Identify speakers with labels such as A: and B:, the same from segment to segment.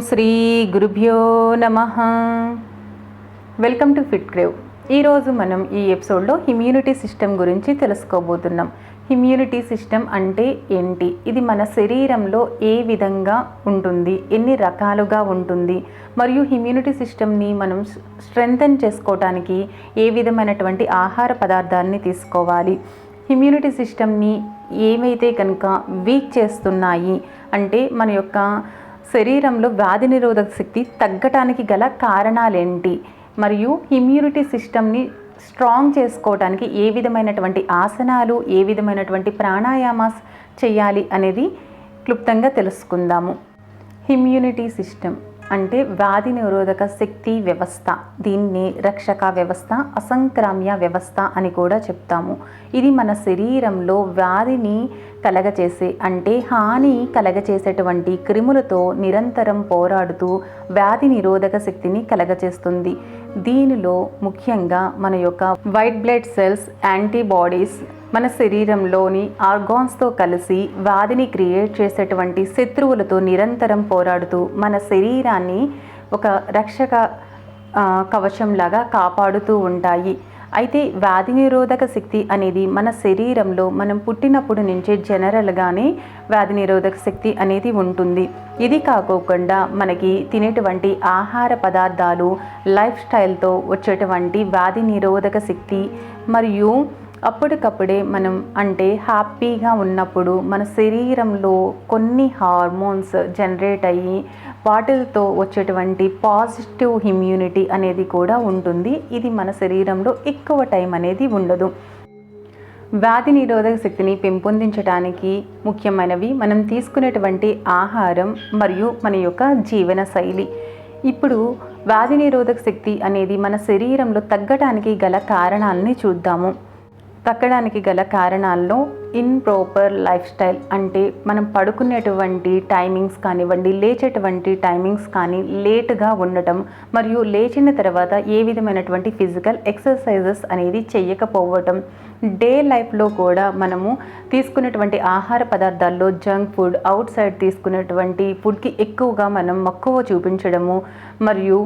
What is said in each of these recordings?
A: శ్రీ గురుభ్యో నమః. Welcome to fit crave. ఈరోజు మనం ఈ ఎపిసోడ్లో ఇమ్యూనిటీ సిస్టమ్ గురించి తెలుసుకోబోతున్నాం. ఇమ్యూనిటీ సిస్టమ్ అంటే ఏంటి, ఇది మన శరీరంలో ఏ విధంగా ఉంటుంది, ఎన్ని రకాలుగా ఉంటుంది, మరియు ఇమ్యూనిటీ సిస్టమ్ని మనం స్ట్రెంగ్తన్ చేసుకోవడానికి ఏ విధమైనటువంటి ఆహార పదార్థాలని తీసుకోవాలి, ఇమ్యూనిటీ సిస్టమ్ని ఏమైతే కనుక వీక్ చేస్తున్నాయి అంటే మన యొక్క శరీరంలో వ్యాధి నిరోధక శక్తి తగ్గటానికి గల కారణాలేంటి, మరియు ఇమ్యూనిటీ సిస్టమ్ని స్ట్రాంగ్ చేసుకోవడానికి ఏ విధమైనటువంటి ఆసనాలు, ఏ విధమైనటువంటి ప్రాణాయామాస్ చేయాలి అనేది క్లుప్తంగా తెలుసుకుందాము. ఇమ్యూనిటీ సిస్టమ్ అంటే వ్యాధి నిరోధక శక్తి వ్యవస్థ, దీన్ని రక్షక వ్యవస్థ, అసంక్రామ్య వ్యవస్థ అని కూడా చెప్తాము. ఇది మన శరీరంలో వ్యాధిని కలగచేసే అంటే హాని కలగచేసేటువంటి క్రిములతో నిరంతరం పోరాడుతూ వ్యాధి నిరోధక శక్తిని కలగచేస్తుంది. దీనిలో ముఖ్యంగా మన యొక్క వైట్ బ్లడ్ సెల్స్, యాంటీబాడీస్ మన శరీరంలోని ఆర్గాన్స్తో కలిసి వ్యాధిని క్రియేట్ చేసేటువంటి శత్రువులతో నిరంతరం పోరాడుతూ మన శరీరాన్ని ఒక రక్షక కవచంలాగా కాపాడుతూ ఉంటాయి. అయితే వ్యాధి నిరోధక శక్తి అనేది మన శరీరంలో మనం పుట్టినప్పుడు నుంచే జనరల్గానే వ్యాధి నిరోధక శక్తి అనేది ఉంటుంది. ఇది కాకోకుండా మనకి తినేటువంటి ఆహార పదార్థాలు, లైఫ్ స్టైల్తో వచ్చేటువంటి వ్యాధి నిరోధక శక్తి, మరియు అప్పటికప్పుడే మనం అంటే హ్యాపీగా ఉన్నప్పుడు మన శరీరంలో కొన్ని హార్మోన్స్ జనరేట్ అయ్యి వాటితో వచ్చేటువంటి పాజిటివ్ ఇమ్యూనిటీ అనేది కూడా ఉంటుంది. ఇది మన శరీరంలో ఎక్కువ టైం అనేది ఉండదు. వ్యాధి నిరోధక శక్తిని పెంపొందించడానికి ముఖ్యమైనవి మనం తీసుకునేటువంటి ఆహారం మరియు మన యొక్క జీవన శైలి. ఇప్పుడు వ్యాధి నిరోధక శక్తి అనేది మన శరీరంలో తగ్గడానికి గల కారణాలని చూద్దాము. తగ్గడానికి గల కారణాల్లో ఇంప్రాపర్ లైఫ్ స్టైల్ అంటే మనం పడుకునేటువంటి టైమింగ్స్ కానివ్వండి, లేచేటువంటి టైమింగ్స్ కానీ లేటుగా ఉండటం, మరియు లేచిన తర్వాత ఏ విధమైనటువంటి ఫిజికల్ ఎక్సర్సైజెస్ అనేది చేయకపోవటం, డే లైఫ్లో కూడా మనము తీసుకునేటువంటి ఆహార పదార్థాల్లో జంక్ ఫుడ్, అవుట్ సైడ్ తీసుకునేటువంటి ఫుడ్కి ఎక్కువగా మనం మక్కువ చూపించడము, మరియు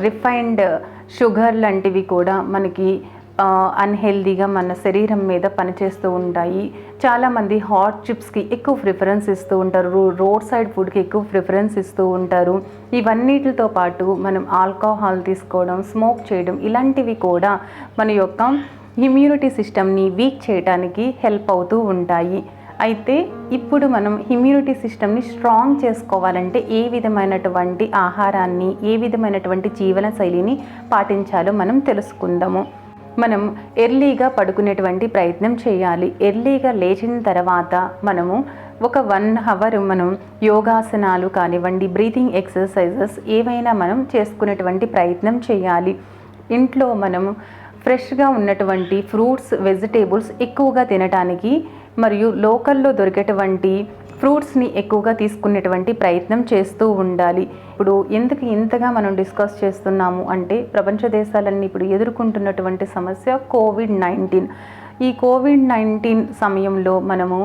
A: రిఫైన్డ్ షుగర్ లాంటివి కూడా మనకి అన్హెల్దీగా మన శరీరం మీద పనిచేస్తూ ఉంటాయి. చాలామంది హాట్ చిప్స్కి ఎక్కువ ప్రిఫరెన్స్ ఇస్తూ ఉంటారు, రోడ్ సైడ్ ఫుడ్కి ఎక్కువ ప్రిఫరెన్స్ ఇస్తూ ఉంటారు. ఇవన్నిటితో పాటు మనం ఆల్కహాల్ తీసుకోవడం, స్మోక్ చేయడం, ఇలాంటివి కూడా మన యొక్క ఇమ్యూనిటీ సిస్టమ్ని వీక్ చేయడానికి హెల్ప్ అవుతూ ఉంటాయి. అయితే ఇప్పుడు మనం ఇమ్యూనిటీ సిస్టమ్ని స్ట్రాంగ్ చేసుకోవాలంటే ఏ విధమైనటువంటి ఆహారాన్ని, ఏ విధమైనటువంటి జీవన శైలిని పాటించాలో మనం తెలుసుకుందాము. మనం ఎర్లీగా పడుకునేటువంటి ప్రయత్నం చేయాలి. ఎర్లీగా లేచిన తర్వాత మనము ఒక 1 అవర్ మనం యోగాసనాలు కానివ్వండి, బ్రీతింగ్ ఎక్సర్సైజెస్ ఏవైనా మనం చేసుకునేటువంటి ప్రయత్నం చేయాలి. ఇంట్లో మనము ఫ్రెష్గా ఉన్నటువంటి ఫ్రూట్స్, వెజిటేబుల్స్ ఎక్కువగా తినడానికి, మరియు లోకల్లో దొరికేటువంటి ఫ్రూట్స్ని ఎక్కువగా తీసుకునేటువంటి ప్రయత్నం చేస్తూ ఉండాలి. ఇప్పుడు ఎందుకు ఇంతగా మనం డిస్కస్ చేస్తున్నాము అంటే ప్రపంచ దేశాలన్నీ ఇప్పుడు ఎదుర్కొంటున్నటువంటి సమస్య కోవిడ్-19. ఈ కోవిడ్-19 సమయంలో మనము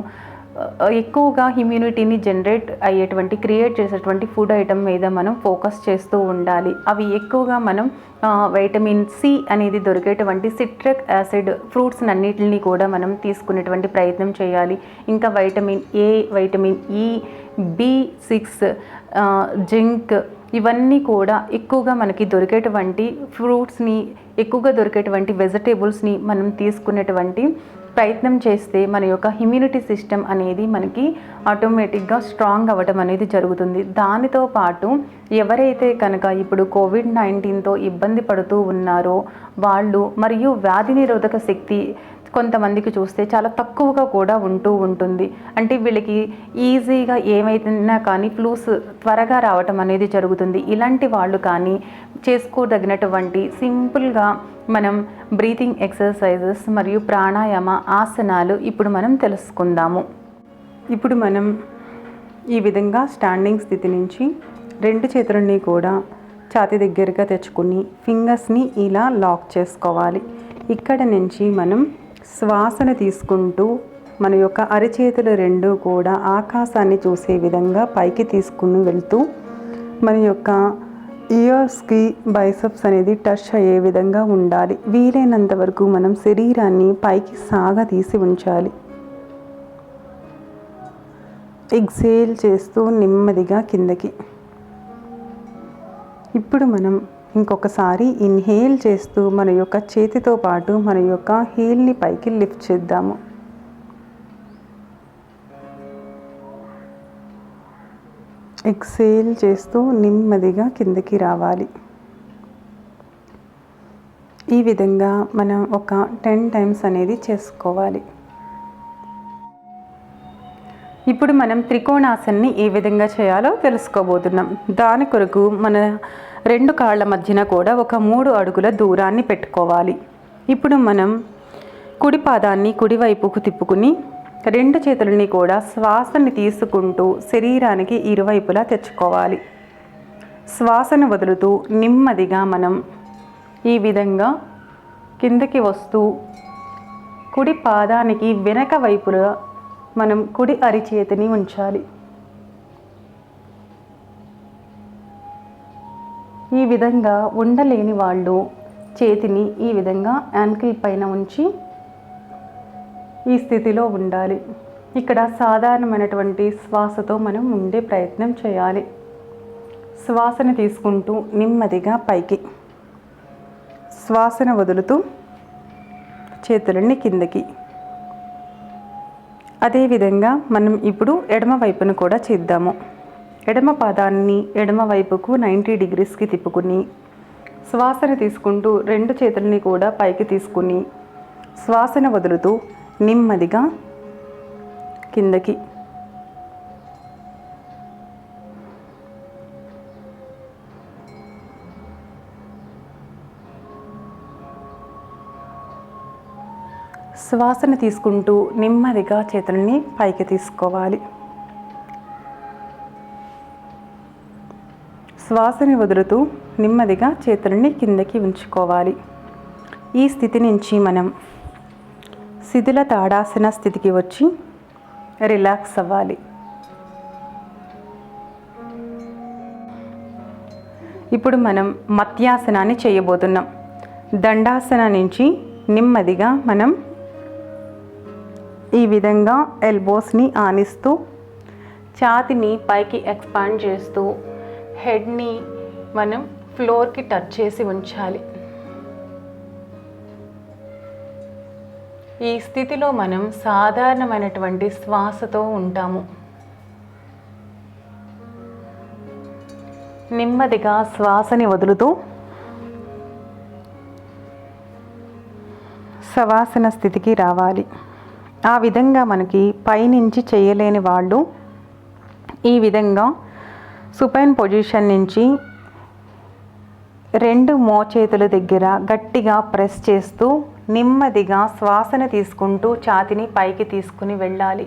A: ఎక్కువగా ఇమ్యూనిటీని జనరేట్ అయ్యేటువంటి, క్రియేట్ చేసేటువంటి ఫుడ్ ఐటమ్ మీద మనం ఫోకస్ చేస్తూ ఉండాలి. అవి ఎక్కువగా మనం వైటమిన్ సి అనేది దొరికేటువంటి సిట్రిక్ యాసిడ్ ఫ్రూట్స్ అన్నిటిని కూడా మనం తీసుకునేటువంటి ప్రయత్నం చేయాలి. ఇంకా vitamin A, vitamin E, B6, zinc, ఇవన్నీ కూడా ఎక్కువగా మనకి దొరికేటువంటి ఫ్రూట్స్ని, ఎక్కువగా దొరికేటువంటి వెజిటేబుల్స్ని మనం తీసుకునేటువంటి ప్రయత్నం చేస్తే మన యొక్క ఇమ్యూనిటీ సిస్టమ్ అనేది మనకి ఆటోమేటిక్గా స్ట్రాంగ్ అవ్వటం అనేది జరుగుతుంది. దానితో పాటు ఎవరైతే కనుక ఇప్పుడు కోవిడ్-19తో ఇబ్బంది పడుతూ ఉన్నారో వాళ్ళు, మరియు వ్యాధి నిరోధక శక్తి కొంతమందికి చూస్తే చాలా తక్కువగా కూడా ఉంటుంది. అంటే వీళ్ళకి ఈజీగా ఏమైనా కానీ ఫ్లూస్ త్వరగా రావటం అనేది జరుగుతుంది. ఇలాంటి వాళ్ళు కానీ చేసుకోదగినటువంటి సింపుల్గా మనం బ్రీతింగ్ ఎక్సర్సైజెస్ మరియు ప్రాణాయామ ఆసనాలు ఇప్పుడు మనం తెలుసుకుందాము. ఇప్పుడు మనం ఈ విధంగా స్టాండింగ్ స్థితి నుంచి 2 చేతులని కూడా ఛాతీ దగ్గరగా తెచ్చుకుని ఫింగర్స్ని ఇలా లాక్ చేసుకోవాలి. ఇక్కడ నుంచి మనం శ్వాసను తీసుకుంటూ మన యొక్క అరచేతులు 2 కూడా ఆకాశాన్ని చూసే విధంగా పైకి తీసుకుని వెళ్తూ మన యొక్క ఇయర్స్కి బైసెప్స్ అనేది టచ్ అయ్యే విధంగా ఉండాలి. వీలైనంత వరకు మనం శరీరాన్ని పైకి సాగదీసి ఉంచాలి. ఎక్సేల్ చేస్తూ నెమ్మదిగా కిందకి. ఇప్పుడు మనం ఇంకొకసారి ఇన్హేల్ చేస్తూ మన యొక్క చేతితో పాటు మన యొక్క హీల్ని పైకి లిఫ్ట్ చేద్దాము. ఎక్సేల్ చేస్తూ నెమ్మదిగా కిందకి రావాలి. ఈ విధంగా మనం ఒక 10 టైమ్స్ అనేది చేసుకోవాలి. ఇప్పుడు మనం త్రికోణాసన్ని ఏ విధంగా చేయాలో తెలుసుకోబోతున్నాం. దాని కొరకు మన 2 కాళ్ళ మధ్యన కూడా ఒక 3 అడుగుల దూరాన్ని పెట్టుకోవాలి. ఇప్పుడు మనం కుడి పాదాన్ని కుడివైపుకు తిప్పుకుని 2 చేతులని కూడా శ్వాసని తీసుకుంటూ శరీరానికి ఇరువైపులా తెచ్చుకోవాలి. శ్వాసను వదులుతూ నెమ్మదిగా మనం ఈ విధంగా కిందకి వస్తూ కుడి పాదానికి వెనక వైపులా మనం కుడి అరిచేతిని ఉంచాలి. ఈ విధంగా ఉండలేని వాళ్ళు చేతిని ఈ విధంగా యాంకిల్ పైన ఉంచి ఈ స్థితిలో ఉండాలి. ఇక్కడ సాధారణమైనటువంటి శ్వాసతో మనం ఉండే ప్రయత్నం చేయాలి. శ్వాసను తీసుకుంటూ నెమ్మదిగా పైకి, శ్వాసను వదులుతూ చేతులని కిందకి. అదేవిధంగా మనం ఇప్పుడు ఎడమ వైపును కూడా చేద్దాము. ఎడమ పాదాన్ని ఎడమ వైపుకు 90 డిగ్రీస్కి తిప్పుకుని శ్వాసను తీసుకుంటూ 2 చేతులని కూడా పైకి తీసుకుని శ్వాసను వదులుతూ నెమ్మదిగా కిందకి. శ్వాసను తీసుకుంటూ నెమ్మదిగా చేతులని పైకి తీసుకోవాలి. శ్వాసని వదులుతూ నెమ్మదిగా చేతులని కిందకి ఉంచుకోవాలి. ఈ స్థితి నుంచి మనం శిథిల తాడాసన స్థితికి వచ్చి రిలాక్స్ అవ్వాలి. ఇప్పుడు మనం మత్యాసనాన్ని చేయబోతున్నాం. దండాసన నుంచి నెమ్మదిగా మనం ఈ విధంగా ఎల్బోస్ని ఆనిస్తూ ఛాతీని పైకి ఎక్స్పాండ్ చేస్తూ హెడ్ని మనం ఫ్లోర్కి టచ్ చేసి ఉంచాలి. ఈ స్థితిలో మనం సాధారణమైనటువంటి శ్వాసతో ఉంటాము. నెమ్మదిగా శ్వాసని వదులుతూ శవాసన స్థితికి రావాలి. ఆ విధంగా మనకి పైనుంచి చేయలేని వాళ్ళు ఈ విధంగా సుపైన్ పొజిషన్ నుంచి 2 మోచేతుల దగ్గర గట్టిగా ప్రెస్ చేస్తూ నెమ్మదిగా శ్వాసను తీసుకుంటూ ఛాతీని పైకి తీసుకుని వెళ్ళాలి.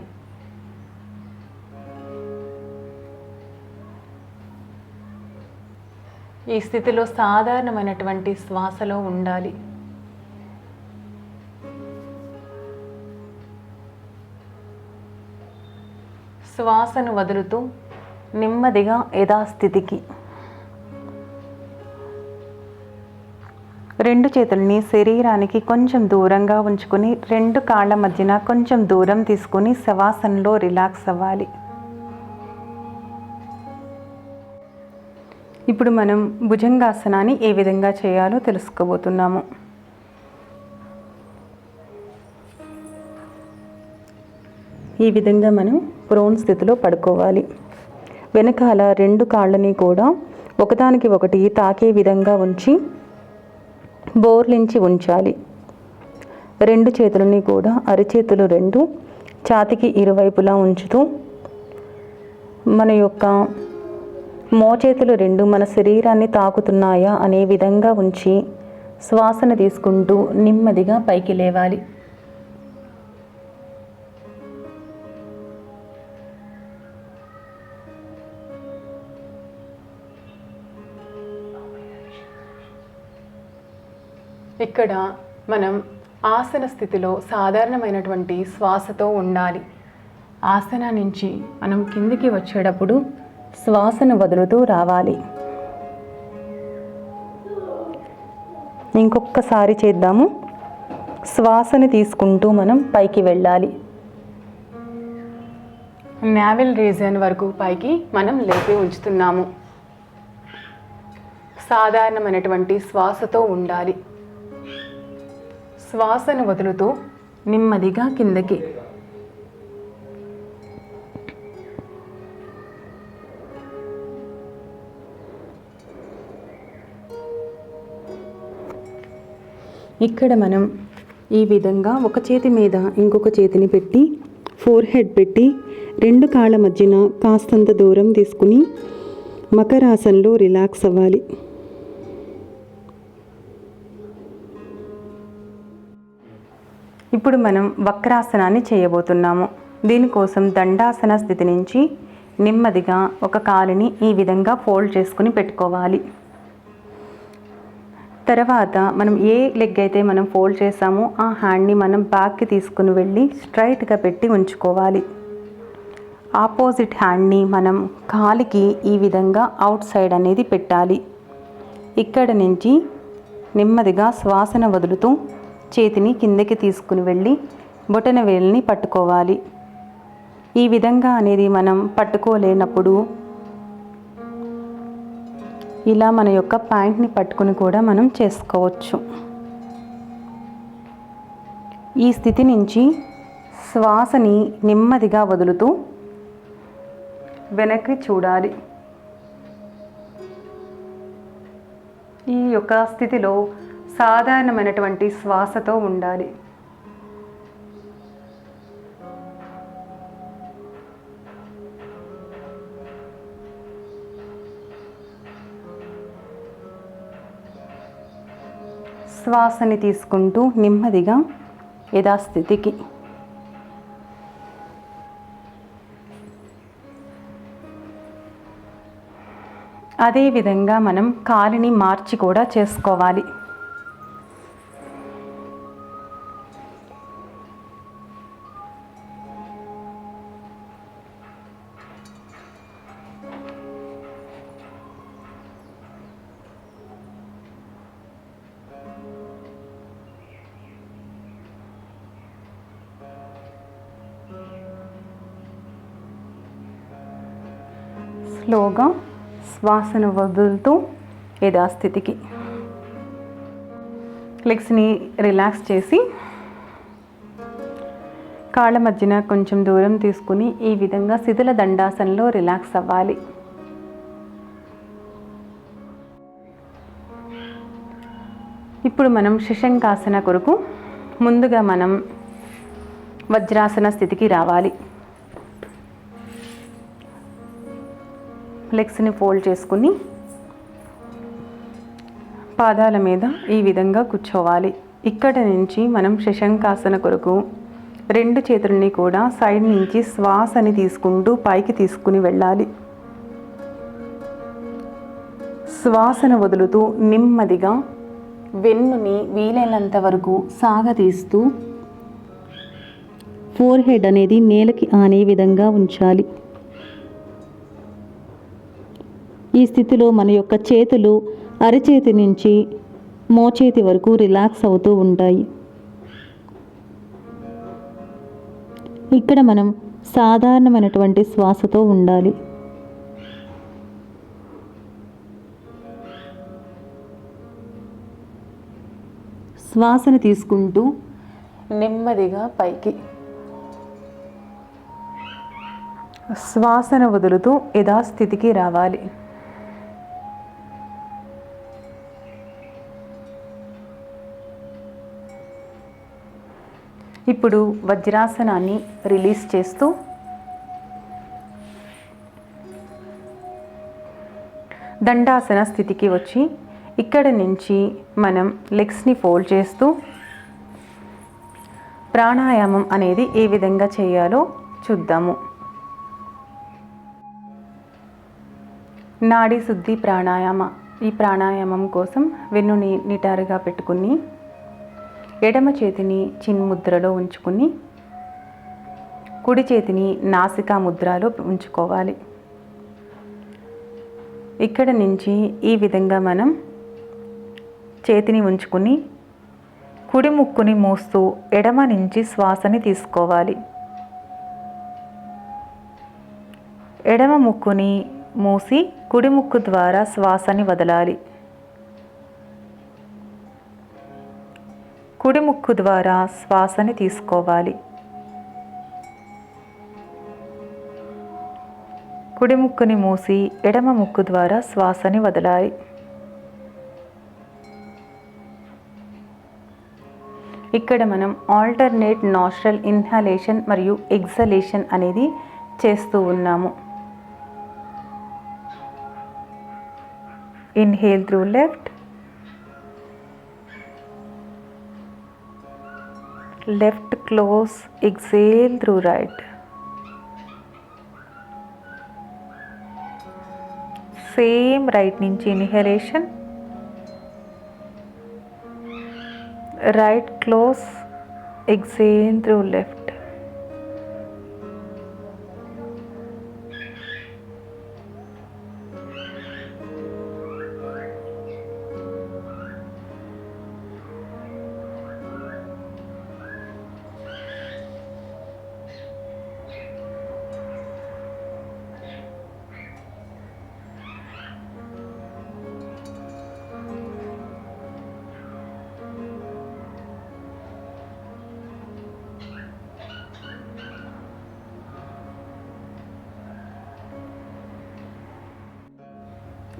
A: ఈ స్థితిలో సాధారణమైనటువంటి శ్వాసలో ఉండాలి. శ్వాసను వదులుతూ నెమ్మదిగా యథాస్థితికి. 2 చేతుల్ని శరీరానికి కొంచెం దూరంగా ఉంచుకొని 2 కాళ్ళ మధ్యన కొంచెం దూరం తీసుకుని శవాసనలో రిలాక్స్ అవ్వాలి. ఇప్పుడు మనం భుజంగాసనాన్ని ఏ విధంగా చేయాలో తెలుసుకోబోతున్నాము. ఈ విధంగా మనం ప్రోన్ స్థితిలో పడుకోవాలి. వెనకాల 2 కాళ్ళని కూడా ఒకదానికి ఒకటి తాకే విధంగా ఉంచి బోర్లించి ఉంచాలి. 2 చేతులని కూడా అరిచేతులు 2 ఛాతీకి ఇరువైపులా ఉంచుతూ మన యొక్క మోచేతులు 2 మన శరీరాన్ని తాకుతున్నాయా అనే విధంగా ఉంచి శ్వాసను తీసుకుంటూ నెమ్మదిగా పైకి లేవాలి. ఇక్కడ మనం ఆసన స్థితిలో సాధారణమైనటువంటి శ్వాసతో ఉండాలి. ఆసన నుంచి మనం కిందికి వచ్చేటప్పుడు శ్వాసను వదులుతూ రావాలి. ఇంకొకసారి చేద్దాము. శ్వాసని తీసుకుంటూ మనం పైకి వెళ్ళాలి. నావెల్ రీజియన్ వరకు పైకి మనం లేపి ఉంచుతున్నాము. సాధారణమైనటువంటి శ్వాసతో ఉండాలి. శ్వాసను వదులుతూ నెమ్మదిగా కిందకి. ఇక్కడ మనం ఈ విధంగా ఒక చేతి మీద ఇంకొక చేతిని పెట్టి ఫోర్ హెడ్ పెట్టి 2 కాళ్ళ మధ్యన కాస్తంత దూరం తీసుకుని మకరాసనంలో రిలాక్స్ అవ్వాలి. ఇప్పుడు మనం వక్రాసనాన్ని చేయబోతున్నాము. దీనికోసం దండాసన స్థితి నుంచి నెమ్మదిగా ఒక కాలుని ఈ విధంగా ఫోల్డ్ చేసుకుని పెట్టుకోవాలి. తర్వాత మనం ఏ లెగ్ అయితే మనం ఫోల్డ్ చేసామో ఆ హ్యాండ్ని మనం బ్యాక్కి తీసుకుని వెళ్ళి స్ట్రైట్గా పెట్టి ఉంచుకోవాలి. ఆపోజిట్ హ్యాండ్ని మనం కాలికి ఈ విధంగా అవుట్ సైడ్ అనేది పెట్టాలి. ఇక్కడ నుంచి నెమ్మదిగా శ్వాసను వదులుతూ చేతిని కిందకి తీసుకుని వెళ్ళి బొటన వేలుని పట్టుకోవాలి. ఈ విధంగా అనేది మనం పట్టుకోలేనప్పుడు ఇలా మన యొక్క ప్యాంట్ని పట్టుకుని కూడా మనం చేసుకోవచ్చు. ఈ స్థితి నుంచి శ్వాసని నెమ్మదిగా వదులుతూ వెనక్కి చూడాలి. ఈ యొక్క స్థితిలో సాధారణమైనటువంటి శ్వాసతో ఉండాలి. శ్వాసని తీసుకుంటూ నెమ్మదిగా యథాస్థితికి. అదేవిధంగా మనం కాలిని మార్చి కూడా చేసుకోవాలి. స్లోగా శ్వాసను వదులుతూ యథాస్థితికి. లెగ్స్ని రిలాక్స్ చేసి కాళ్ళ మధ్యన కొంచెం దూరం తీసుకుని ఈ విధంగా శిథిల దండాసనలో రిలాక్స్ అవ్వాలి. ఇప్పుడు మనం శశంకాసన కొరకు ముందుగా మనం వజ్రాసన స్థితికి రావాలి. లెగ్స్ని ఫోల్డ్ చేసుకుని పాదాల మీద ఈ విధంగా కూర్చోవాలి. ఇక్కడ నుంచి మనం శశంకాసన కొరకు 2 చేతుల్ని కూడా సైడ్ నుంచి శ్వాసని తీసుకుంటూ పైకి తీసుకుని వెళ్ళాలి. శ్వాసను వదులుతూ నెమ్మదిగా వెన్నుని వీలైనంత వరకు సాగతీస్తూ ఫోర్ హెడ్ అనేది నేలకి ఆనే విధంగా ఉంచాలి. ఈ స్థితిలో మన యొక్క చేతులు అరచేతి నుంచి మోచేతి వరకు రిలాక్స్ అవుతూ ఉంటాయి. ఇక్కడ మనం సాధారణమైనటువంటి శ్వాసతో ఉండాలి. శ్వాసను తీసుకుంటూ నెమ్మదిగా పైకి. శ్వాసను వదులుతూ యథాస్థితికి రావాలి. ఇప్పుడు వజ్రాసనాన్ని రిలీజ్ చేస్తూ దండాసన స్థితికి వచ్చి ఇక్కడ నుంచి మనం లెగ్స్ని ఫోల్డ్ చేస్తూ ప్రాణాయామం అనేది ఏ విధంగా చేయాలో చూద్దాము. నాడీ శుద్ధి ప్రాణాయామ. ఈ ప్రాణాయామం కోసం వెన్నుని నిటారుగా పెట్టుకుని ఎడమ చేతిని చిన్ముద్రలో ఉంచుకుని కుడి చేతిని నాసికా ముద్రలో ఉంచుకోవాలి. ఇక్కడ నుంచి ఈ విధంగా మనం చేతిని ఉంచుకుని కుడి ముక్కుని మూస్తూ ఎడమ నుంచి శ్వాసని తీసుకోవాలి. ఎడమ ముక్కుని మూసి కుడి ముక్కు ద్వారా శ్వాసని వదలాలి. కుడి ముక్కు ద్వారా శ్వాసని తీసుకోవాలి. కుడి ముక్కుని మూసి ఎడమ ముక్కు ద్వారా శ్వాసని వదలాలి. ఇక్కడ మనం ఆల్టర్నేట్ నాస్ట్రల్ ఇన్హలేషన్ మరియు ఎక్సలేషన్ అనేది చేస్తూ ఉన్నాము. Inhale through left, left close, exhale through right. Same right నుంచి inhalation, right close, exhale through left.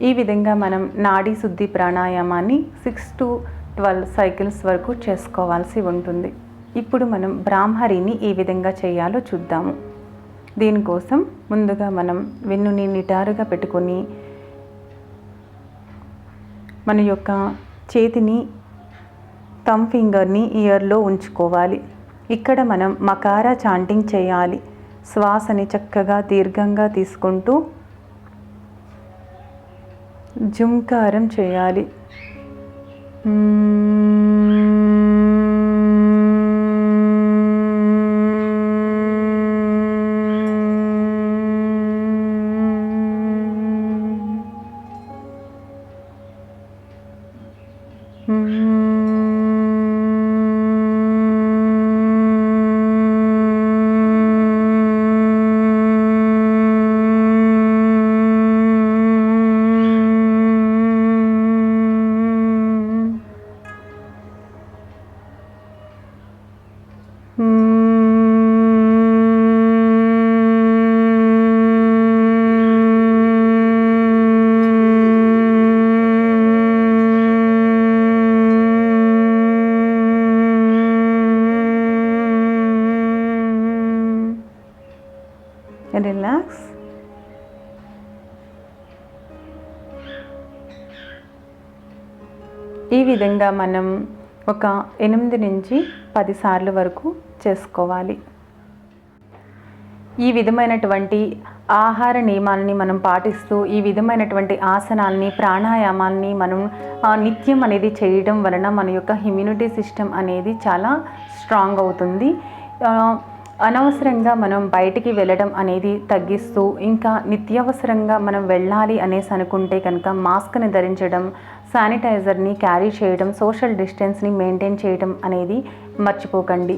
A: ఈ విధంగా మనం నాడీ శుద్ధి ప్రాణాయామాన్ని 6 to 12 సైకిల్స్ వరకు చేసుకోవాల్సి ఉంటుంది. ఇప్పుడు మనం బ్రాహ్మరిని ఏ విధంగా చేయాలో చూద్దాము. దీనికోసం ముందుగా మనం వెన్నుని నిటారుగా పెట్టుకొని మన యొక్క చేతిని థంబ్ ఫింగర్ని ఇయర్లో ఉంచుకోవాలి. ఇక్కడ మనం మకారా చాంటింగ్ చేయాలి. శ్వాసని చక్కగా దీర్ఘంగా తీసుకుంటూ జుంకారం చేయాలి. రిలాక్స్. ఈ విధంగా మనం ఒక 8 నుంచి 10 సార్లు వరకు చేసుకోవాలి. ఈ విధమైనటువంటి ఆహార నియమాలని మనం పాటిస్తూ ఈ విధమైనటువంటి ఆసనాల్ని ప్రాణాయామాల్ని మనం నిత్యం అనేది చేయడం వలన మన యొక్క ఇమ్యూనిటీ సిస్టమ్ అనేది చాలా స్ట్రాంగ్ అవుతుంది. అనవసరంగా మనం బయటికి వెళ్ళడం అనేది తగ్గిస్తూ ఇంకా నిత్యావసరంగా మనం వెళ్ళాలి అనేసి అనుకుంటే కనుక మాస్క్ని ధరించడం, శానిటైజర్ని క్యారీ చేయడం, సోషల్ డిస్టెన్స్ని మెయింటైన్ చేయడం అనేది మర్చిపోకండి.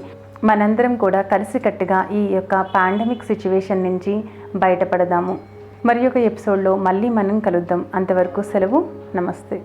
A: మనందరం కూడా కలిసికట్టుగా ఈ యొక్క పాండమిక్ సిచ్యువేషన్ నుంచి బయటపడదాము. మరి ఒక ఎపిసోడ్లో మళ్ళీ మనం కలుద్దాం. అంతవరకు సెలవు. నమస్తే.